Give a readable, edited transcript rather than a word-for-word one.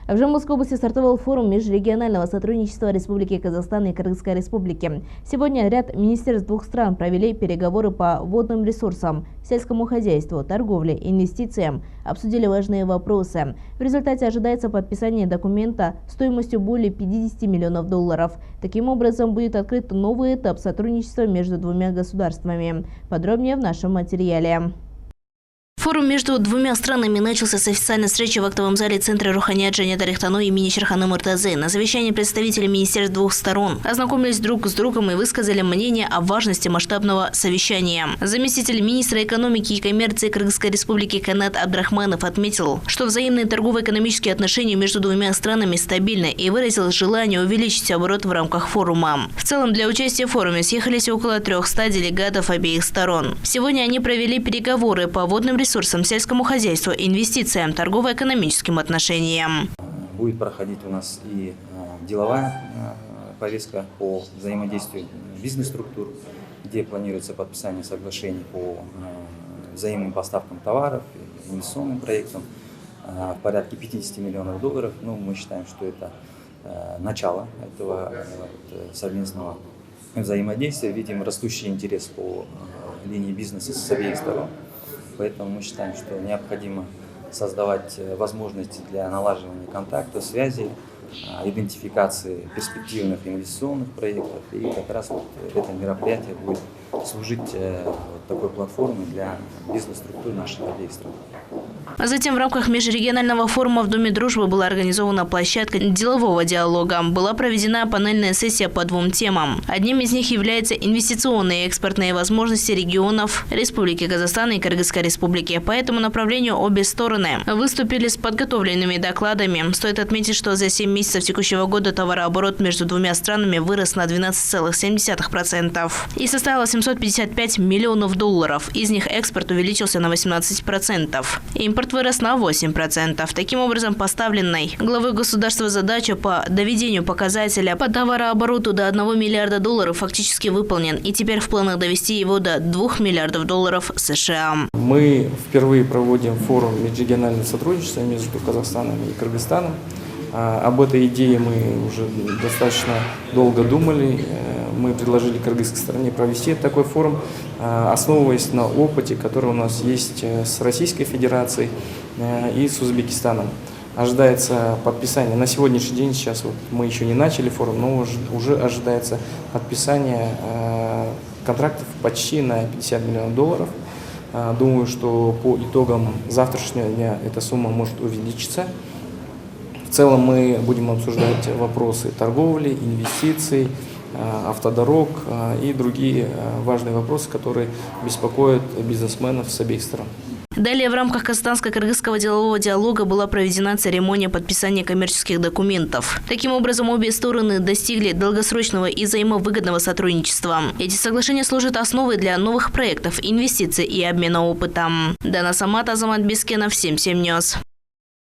В Жамбылской области стартовал форум межрегионального сотрудничества Республики Казахстан и Кыргызской Республики. Сегодня ряд министерств двух стран провели переговоры по водным ресурсам, сельскому хозяйству, торговле, инвестициям, обсудили важные вопросы. В результате ожидается подписание документа стоимостью более 50 миллионов долларов. Таким образом, будет открыт новый этап сотрудничества между двумя государствами. Подробнее в нашем материале. Форум между двумя странами начался с официальной встречи в актовом зале Центра Руханият және Тарихтану имени Черхана Муртазы. На совещании представители министерств двух сторон ознакомились друг с другом и высказали мнение о важности масштабного совещания. Заместитель министра экономики и коммерции Кыргызской республики Канат Абдрахманов отметил, что взаимные торгово-экономические отношения между двумя странами стабильны, и выразил желание увеличить оборот в рамках форума. В целом, для участия в форуме съехались около 300 делегатов обеих сторон. Сегодня они провели переговоры по водным ресурсам, сельскому хозяйству, инвестициям, торгово-экономическим отношениям. Будет проходить у нас и деловая повестка по взаимодействию бизнес-структур, где планируется подписание соглашений по взаимным поставкам товаров, инвестиционным проектам в порядке 50 миллионов долларов. Ну, мы считаем, что это начало этого совместного взаимодействия. Видим растущий интерес по линии бизнеса с обеих сторон. Поэтому мы считаем, что необходимо создавать возможности для налаживания контактов, связи, идентификации перспективных инвестиционных проектов. И как раз вот это мероприятие будет служить такой платформой для бизнес-структур наших обеих стран. А затем в рамках межрегионального форума в Доме дружбы была организована площадка делового диалога. Была проведена панельная сессия по двум темам. Одним из них являются инвестиционные и экспортные возможности регионов Республики Казахстан и Кыргызской Республики. По этому направлению обе стороны выступили с подготовленными докладами. Стоит отметить, что за 7 месяцев текущего года товарооборот между двумя странами вырос на 12,7% и составил 755 миллионов долларов. Из них экспорт увеличился на 18%. Импорт вырос на 8%. Таким образом, поставленной главой государства задача по доведению показателя по товарообороту до 1 миллиарда долларов фактически выполнен. И теперь в планах довести его до 2 миллиардов долларов США. Мы впервые проводим форум межрегионального сотрудничества между Казахстаном и Кыргызстаном. Об этой идее мы уже достаточно долго думали. Мы предложили кыргызской стороне провести такой форум, основываясь на опыте, который у нас есть с Российской Федерацией и с Узбекистаном. Ожидается подписание на сегодняшний день, сейчас вот мы еще не начали форум, но уже ожидается подписание контрактов почти на 50 миллионов долларов. Думаю, что по итогам завтрашнего дня эта сумма может увеличиться. В целом мы будем обсуждать вопросы торговли, инвестиций, автодорог и другие важные вопросы, которые беспокоят бизнесменов с обеих сторон. Далее в рамках казахстанско-кыргызского делового диалога была проведена церемония подписания коммерческих документов. Таким образом, обе стороны достигли долгосрочного и взаимовыгодного сотрудничества. Эти соглашения служат основой для новых проектов, инвестиций и обмена опытом. Дана Самат, Азамат Бескенов, 7/7 News.